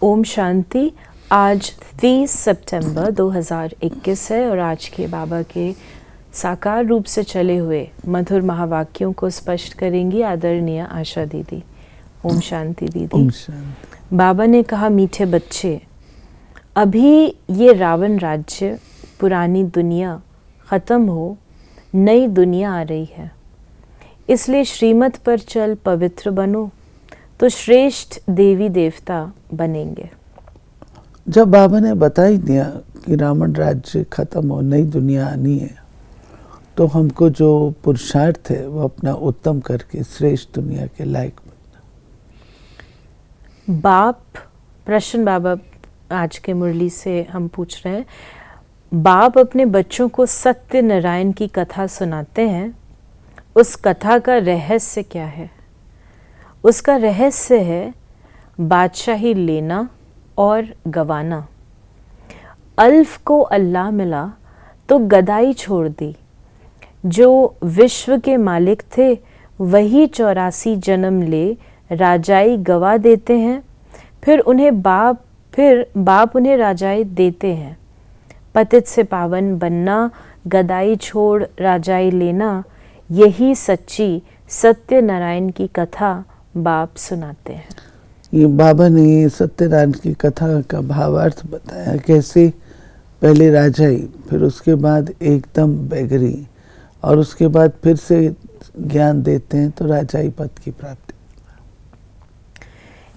ओम शांति। आज 30 सितंबर 2021 है और आज के बाबा के साकार रूप से चले हुए मधुर महावाक्यों को स्पष्ट करेंगी आदरणीय आशा दीदी। ओम शांति दीदी। ओम शांति। बाबा ने कहा, मीठे बच्चे, अभी ये रावण राज्य, पुरानी दुनिया ख़त्म हो, नई दुनिया आ रही है, इसलिए श्रीमत पर चल पवित्र बनो तो श्रेष्ठ देवी देवता बनेंगे। जब बाबा ने बता ही दिया कि रावण राज्य खत्म हो, नई दुनिया आनी है, तो हमको जो पुरुषार्थ है वो अपना उत्तम करके श्रेष्ठ दुनिया के लायक बनना। बाप, प्रश्न बाबा आज के मुरली से हम पूछ रहे हैं, बाप अपने बच्चों को सत्य नारायण की कथा सुनाते हैं, उस कथा का रहस्य क्या है? उसका रहस्य है बादशाही लेना और गवाना। अल्फ को अल्लाह मिला तो गदाई छोड़ दी। जो विश्व के मालिक थे वही 84 जन्म ले राजाई गवा देते हैं, फिर बाप उन्हें राजाई देते हैं। पतित से पावन बनना, गदाई छोड़ राजाई लेना, यही सच्ची सत्यनारायण की कथा बाप सुनाते हैं। ये बाबा ने सत्यनारायण की कथा का भावार्थ बताया, कैसे पहले राजाई, फिर उसके बाद एकदम बेगरी, और उसके बाद फिर से ज्ञान देते हैं तो राजाई पद की प्राप्ति।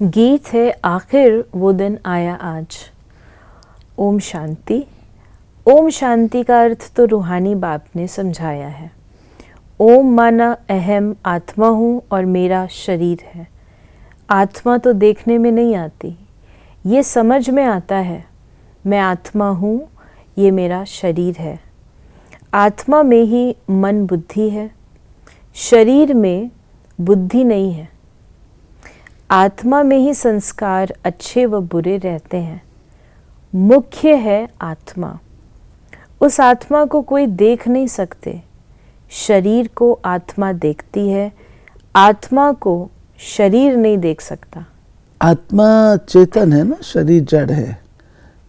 गीत है, आखिर वो दिन आया आज। ओम शांति। ओम शांति का अर्थ तो रूहानी बाप ने समझाया है। ओम माना अहम आत्मा हूँ और मेरा शरीर है। आत्मा तो देखने में नहीं आती, ये समझ में आता है, मैं आत्मा हूँ, ये मेरा शरीर है। आत्मा में ही मन बुद्धि है, शरीर में बुद्धि नहीं है। आत्मा में ही संस्कार अच्छे व बुरे रहते हैं। मुख्य है आत्मा। उस आत्मा को कोई देख नहीं सकते, शरीर को आत्मा देखती है, आत्मा को शरीर नहीं देख सकता। आत्मा चेतन है ना, शरीर जड़ है,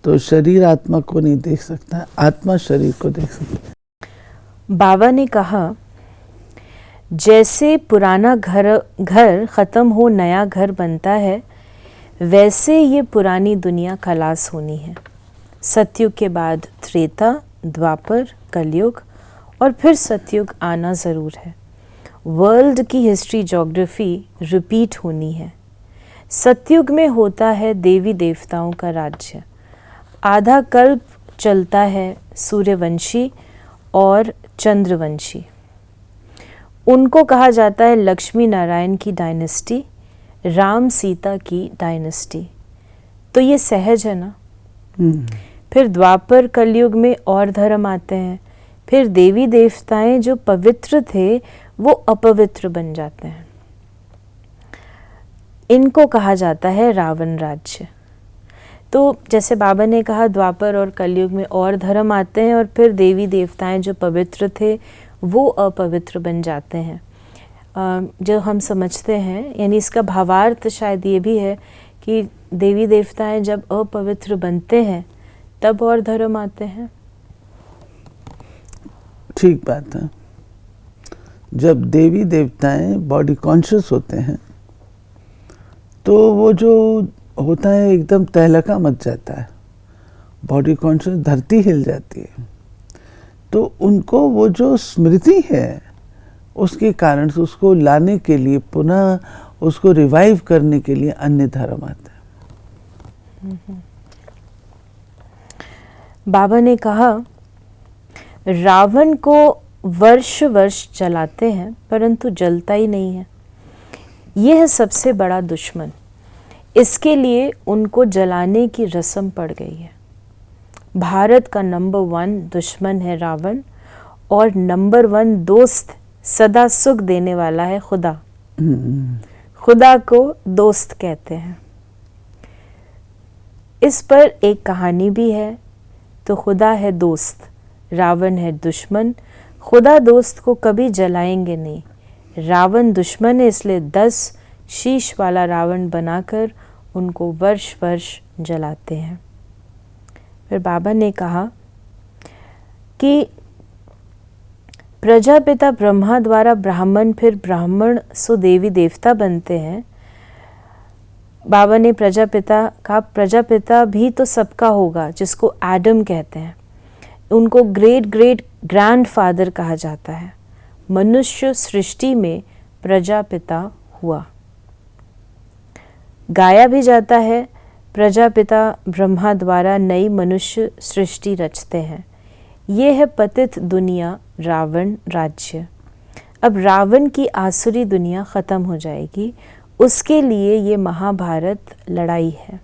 तो शरीर आत्मा को नहीं देख सकता, आत्मा शरीर को देख सकता है। बाबा ने कहा, जैसे पुराना घर ख़त्म हो नया घर बनता है, वैसे ये पुरानी दुनिया खलास होनी है। सतयुग के बाद त्रेता, द्वापर, कलयुग और फिर सतयुग आना ज़रूर है। वर्ल्ड की हिस्ट्री, ज्योग्राफी रिपीट होनी है। सतयुग में होता है देवी देवताओं का राज्य। आधा कल्प चलता है सूर्यवंशी और चंद्रवंशी। उनको कहा जाता है लक्ष्मी नारायण की डायनेस्टी, राम सीता की डायनेस्टी। तो ये सहज है ना। फिर द्वापर कलयुग में और धर्म आते हैं, फिर देवी देवताएं जो पवित्र थे वो अपवित्र बन जाते हैं। इनको कहा जाता है रावण राज्य। तो जैसे बाबा ने कहा, द्वापर और कलयुग में और धर्म आते हैं और फिर देवी देवताएं जो पवित्र थे वो अपवित्र बन जाते हैं। जो हम समझते हैं, यानी इसका भावार्थ शायद ये भी है कि देवी देवताएं जब अपवित्र बनते हैं तब और धर्म आते हैं। ठीक बात है। जब देवी देवताएं बॉडी कॉन्शियस होते हैं तो वो जो होता है एकदम तहलका मच जाता है, बॉडी कॉन्शियस, धरती हिल जाती है। तो उनको वो जो स्मृति है उसके कारण से उसको लाने के लिए, पुनः उसको रिवाइव करने के लिए अन्य धर्म आते हैं। बाबा ने कहा, रावण को वर्ष वर्ष जलाते हैं परंतु जलता ही नहीं है। यह है सबसे बड़ा दुश्मन। इसके लिए उनको जलाने की रस्म पड़ गई है। भारत का नंबर 1 दुश्मन है रावण, और नंबर 1 दोस्त सदा सुख देने वाला है खुदा। खुदा को दोस्त कहते हैं। इस पर एक कहानी भी है। तो खुदा है दोस्त, रावण है दुश्मन। खुदा दोस्त को कभी जलाएंगे नहीं। रावण दुश्मन है, इसलिए 10 शीश वाला रावण बनाकर उनको वर्ष वर्ष जलाते हैं। फिर बाबा ने कहा कि प्रजापिता ब्रह्मा द्वारा ब्राह्मण, फिर ब्राह्मण सो देवी देवता बनते हैं। बाबा ने प्रजापिता का, प्रजापिता भी तो सबका होगा, जिसको एडम कहते हैं। उनको ग्रेट ग्रेट ग्रैंडफादर कहा जाता है। मनुष्य सृष्टि में प्रजापिता हुआ। गाया भी जाता है, प्रजापिता ब्रह्मा द्वारा नई मनुष्य सृष्टि रचते हैं। ये है पतित दुनिया, रावण राज्य। अब रावण की आसुरी दुनिया ख़त्म हो जाएगी, उसके लिए ये महाभारत लड़ाई है।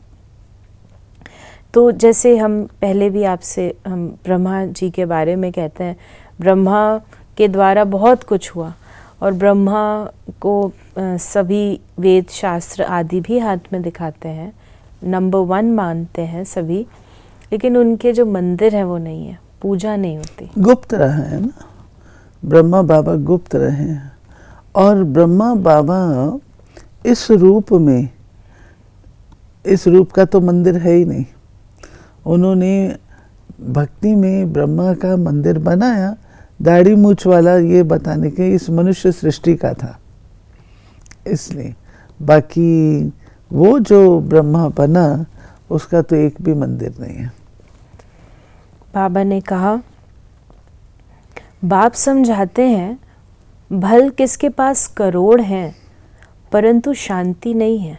तो जैसे हम पहले भी आपसे हम ब्रह्मा जी के बारे में कहते हैं, ब्रह्मा के द्वारा बहुत कुछ हुआ और ब्रह्मा को सभी वेद शास्त्र आदि भी हाथ में दिखाते हैं, नंबर 1 मानते हैं सभी, लेकिन उनके जो मंदिर है वो नहीं है, पूजा नहीं होती। गुप्त रहे हैं ना, ब्रह्मा बाबा गुप्त रहे हैं। और ब्रह्मा बाबा इस रूप में, इस रूप का तो मंदिर है ही नहीं। उन्होंने भक्ति में ब्रह्मा का मंदिर बनाया, दाढ़ी मूछ वाला, ये बताने के इस मनुष्य सृष्टि का था। इसलिए बाकी वो जो ब्रह्मा बना उसका तो एक भी मंदिर नहीं है। बाबा ने कहा, बाप समझाते हैं, भल किसके पास करोड़ हैं परंतु शांति नहीं है।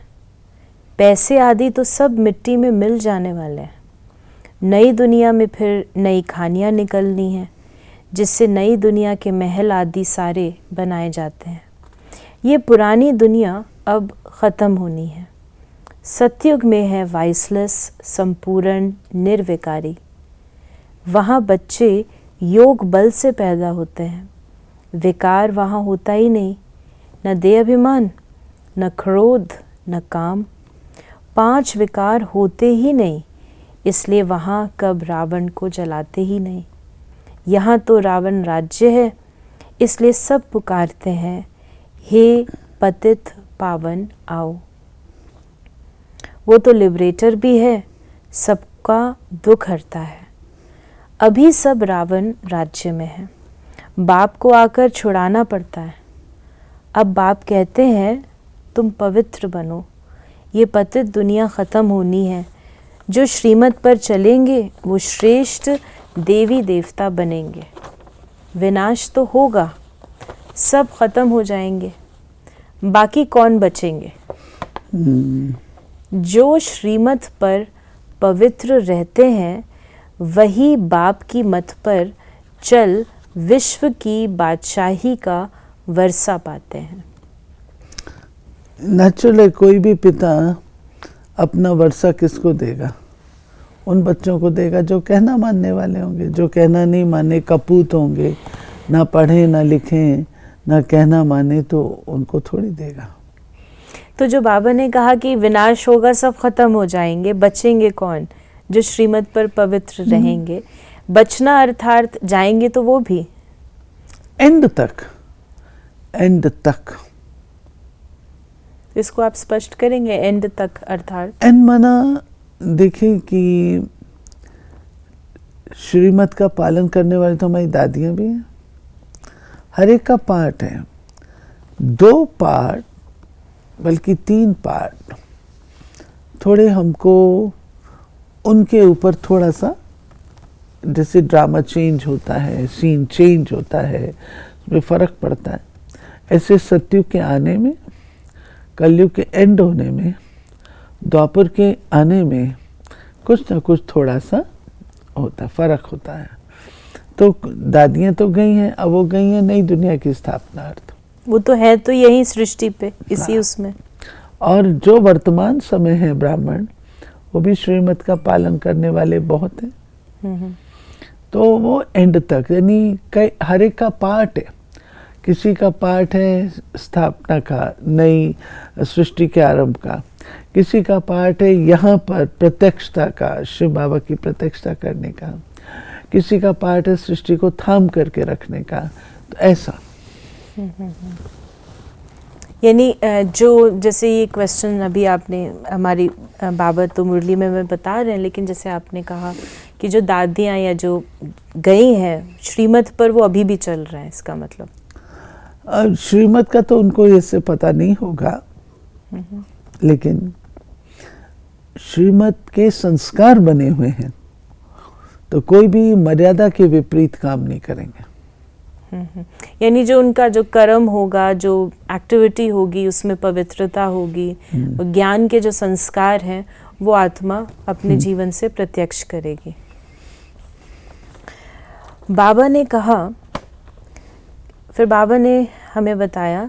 पैसे आदि तो सब मिट्टी में मिल जाने वाले हैं। नई दुनिया में फिर नई खानियाँ निकलनी हैं, जिससे नई दुनिया के महल आदि सारे बनाए जाते हैं। ये पुरानी दुनिया अब ख़त्म होनी है। सतयुग में है वाइसलेस, संपूर्ण, निर्विकारी। वहाँ बच्चे योग बल से पैदा होते हैं। विकार वहाँ होता ही नहीं, न देह अभिमान, न क्रोध, न काम। 5 विकार होते ही नहीं, इसलिए वहाँ कब रावण को जलाते ही नहीं। यहाँ तो रावण राज्य है, इसलिए सब पुकारते हैं, हे पतित पावन आओ। वो तो लिबरेटर भी है, सबका दुख हरता है। अभी सब रावण राज्य में है, बाप को आकर छुड़ाना पड़ता है। अब बाप कहते हैं, तुम पवित्र बनो, ये पतित दुनिया ख़त्म होनी है। जो श्रीमत पर चलेंगे वो श्रेष्ठ देवी देवता बनेंगे। विनाश तो होगा, सब ख़त्म हो जाएंगे, बाकी कौन बचेंगे? जो श्रीमत पर पवित्र रहते हैं वही बाप की मत पर चल विश्व की बादशाही का वर्षा पाते हैं। नेचुरली कोई भी पिता अपना वर्षा किसको देगा? उन बच्चों को देगा जो कहना मानने वाले होंगे। जो कहना नहीं माने, कपूत होंगे, ना पढ़ें ना लिखें ना कहना माने, तो उनको थोड़ी देगा। तो जो बाबा ने कहा कि विनाश होगा, सब खत्म हो जाएंगे, बचेंगे कौन? जो श्रीमत पर पवित्र रहेंगे। बचना अर्थात जाएंगे तो वो भी एंड तक, एंड तक। इसको आप स्पष्ट करेंगे, एंड तक अर्थात? एंड माना देखें कि श्रीमत का पालन करने वाली तो हमारी दादियां भी हैं। हर एक का पार्ट है, 2 पार्ट बल्कि 3 पार्ट। थोड़े हमको उनके ऊपर थोड़ा सा, जैसे ड्रामा चेंज होता है, सीन चेंज होता है, उसमें फ़र्क पड़ता है। ऐसे सतयुग के आने में, कलयुग के एंड होने में, द्वापर के आने में कुछ ना कुछ थोड़ा सा होता, फ़र्क होता है। तो दादियाँ तो गई हैं, अब वो गई हैं नई दुनिया की स्थापना अर्थ। वो तो है तो यही सृष्टि पे, इसी उसमें। और जो वर्तमान समय है ब्राह्मण, वो भी श्रीमत का पालन करने वाले बहुत हैं। तो वो एंड तक, यानी हर एक का पार्ट है। किसी का पार्ट है स्थापना का, नई सृष्टि के आरंभ का। किसी का पार्ट है यहाँ पर प्रत्यक्षता का, शिव बाबा की प्रत्यक्षता करने का। किसी का पार्ट है सृष्टि को थाम करके रखने का। तो ऐसा यानी जो जैसे ये क्वेश्चन अभी आपने हमारी बाबा तो मुरली में मैं बता रहे हैं, लेकिन जैसे आपने कहा कि जो दादियाँ या जो गई हैं श्रीमत पर, वो अभी भी चल रहे हैं, इसका मतलब श्रीमत का तो उनको इससे पता नहीं होगा, लेकिन श्रीमत के संस्कार बने हुए हैं, तो कोई भी मर्यादा के विपरीत काम नहीं करेंगे। यानी जो उनका जो कर्म होगा, जो एक्टिविटी होगी, उसमें पवित्रता होगी, ज्ञान के जो संस्कार हैं, वो आत्मा अपने जीवन से प्रत्यक्ष करेगी। बाबा ने कहा, फिर बाबा ने हमें बताया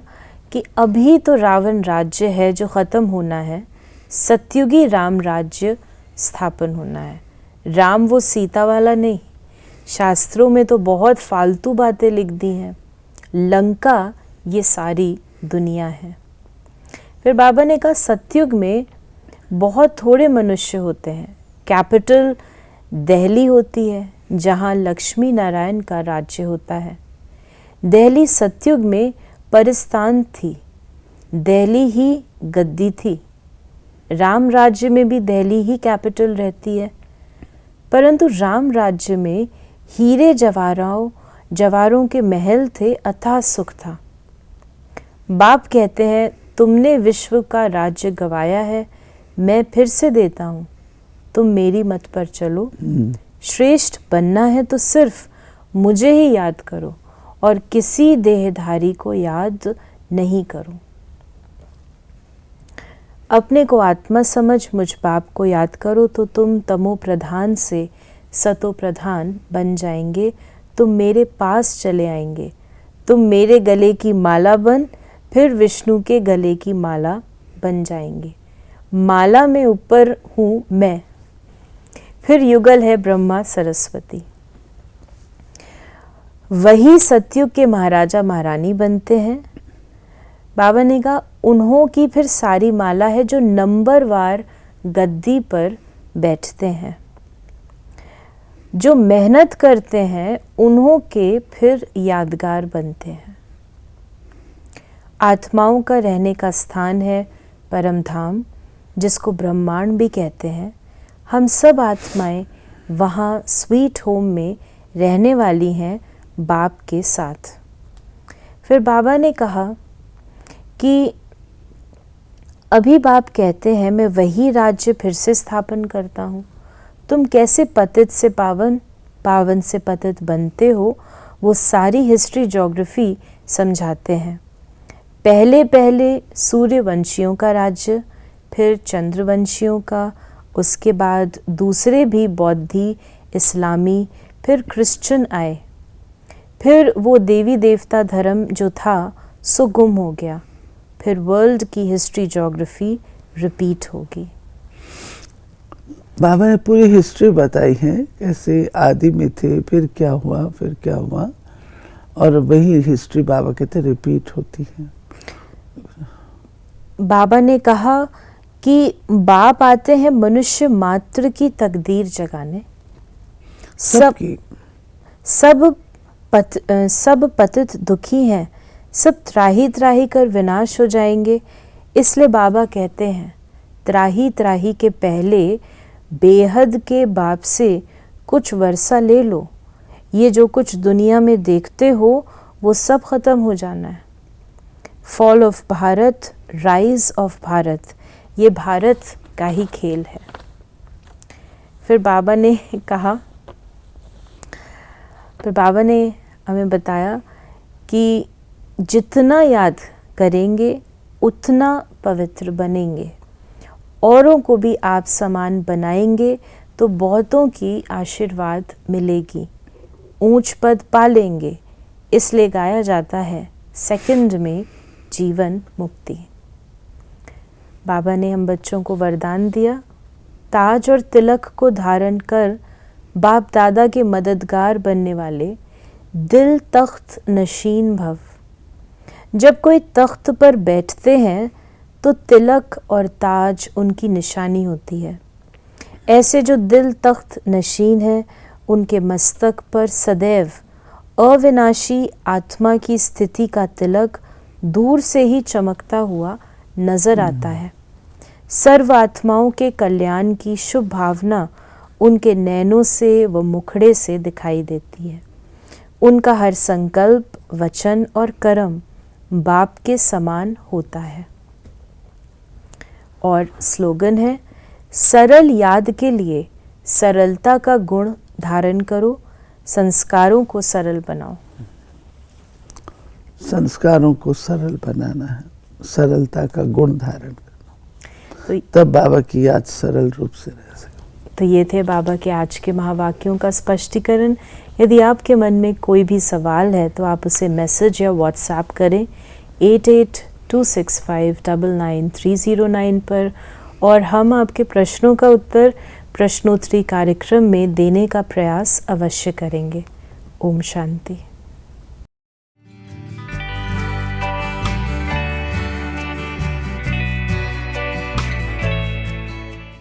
कि अभी तो रावण राज्य है जो ख़त्म होना है, सतयुगी राम राज्य स्थापन होना है। राम वो सीता वाला नहीं, शास्त्रों में तो बहुत फालतू बातें लिख दी हैं, लंका ये सारी दुनिया है। फिर बाबा ने कहा सतयुग में बहुत थोड़े मनुष्य होते हैं, कैपिटल दिल्ली होती है जहाँ लक्ष्मी नारायण का राज्य होता है। दिल्ली सतयुग में परिस्थान थी, दिल्ली ही गद्दी थी। राम राज्य में भी दिल्ली ही कैपिटल रहती है, परंतु राम राज्य में हीरे जवारों के महल थे, अथाह सुख था। बाप कहते हैं तुमने विश्व का राज्य गवाया है, मैं फिर से देता हूँ, तुम मेरी मत पर चलो। श्रेष्ठ बनना है तो सिर्फ मुझे ही याद करो और किसी देहधारी को याद नहीं करो। अपने को आत्मा समझ मुझ बाप को याद करो तो तुम तमो प्रधान से सतो प्रधान बन जाएंगे। तुम मेरे पास चले आएंगे, तुम मेरे गले की माला बन फिर विष्णु के गले की माला बन जाएंगे। माला में ऊपर हूँ मैं, फिर युगल है ब्रह्मा सरस्वती। वही सतयुग के महाराजा महारानी बनते हैं। बाबा ने कहा उन्हों की फिर सारी माला है जो नंबरवार गद्दी पर बैठते हैं। जो मेहनत करते हैं उन्हों के फिर यादगार बनते हैं। आत्माओं का रहने का स्थान है परम धाम, जिसको ब्रह्मांड भी कहते हैं। हम सब आत्माएं वहाँ स्वीट होम में रहने वाली हैं बाप के साथ। फिर बाबा ने कहा कि अभी बाप कहते हैं मैं वही राज्य फिर से स्थापन करता हूँ। तुम कैसे पतित से पावन, पावन से पतित बनते हो, वो सारी हिस्ट्री ज्योग्राफी समझाते हैं। पहले पहले सूर्यवंशियों का राज्य, फिर चंद्रवंशियों का, उसके बाद दूसरे भी बौद्धि, इस्लामी, फिर क्रिश्चियन आए। फिर वो देवी देवता धर्म जो था सो गुम हो गया। फिर वर्ल्ड की हिस्ट्री ज्योग्राफी रिपीट होगी। बाबा ने पूरी हिस्ट्री बताई है, कैसे आदि में थे, फिर क्या हुआ, फिर क्या हुआ, और वही हिस्ट्री बाबा कहते रिपीट होती है। बाबा ने कहा कि बाप आते हैं मनुष्य मात्र की तकदीर जगाने। सब पतित दुखी हैं, सब त्राही त्राही कर विनाश हो जाएंगे। इसलिए बाबा कहते हैं त्राही त्राही के पहले बेहद के बाप से कुछ वर्षा ले लो। ये जो कुछ दुनिया में देखते हो वो सब ख़त्म हो जाना है। Fall of Bharat, rise of Bharat, ये भारत का ही खेल है। फिर बाबा ने कहा, फिर बाबा ने हमें बताया कि जितना याद करेंगे उतना पवित्र बनेंगे, औरों को भी आप समान बनाएंगे तो बहुतों की आशीर्वाद मिलेगी, ऊंच पद पालेंगे। इसलिए गाया जाता है सेकंड में जीवन मुक्ति। बाबा ने हम बच्चों को वरदान दिया, ताज और तिलक को धारण कर बाप दादा के मददगार बनने वाले दिल तख्त नशीन भव। जब कोई तख्त पर बैठते हैं तो तिलक और ताज उनकी निशानी होती है। ऐसे जो दिल तख्त नशीन है उनके मस्तक पर सदैव अविनाशी आत्मा की स्थिति का तिलक दूर से ही चमकता हुआ नजर आता है। सर्व आत्माओं के कल्याण की शुभ भावना उनके नैनों से व मुखड़े से दिखाई देती है। उनका हर संकल्प, वचन और कर्म बाप के समान होता है। और स्लोगन है, सरल याद के लिए सरलता का गुण धारण करो, संस्कारों को सरल बनाओ। संस्कारों को सरल बनाना है, सरलता का गुण धारण करना, तो तब बाबा की याद सरल रूप से रह सके। तो ये थे बाबा के आज के महावाक्यों का स्पष्टीकरण। यदि आपके मन में कोई भी सवाल है तो आप उसे मैसेज या व्हाट्सएप करें 8826599309 पर, और हम आपके प्रश्नों का उत्तर प्रश्नोत्तरी कार्यक्रम में देने का प्रयास अवश्य करेंगे। ओम शांति।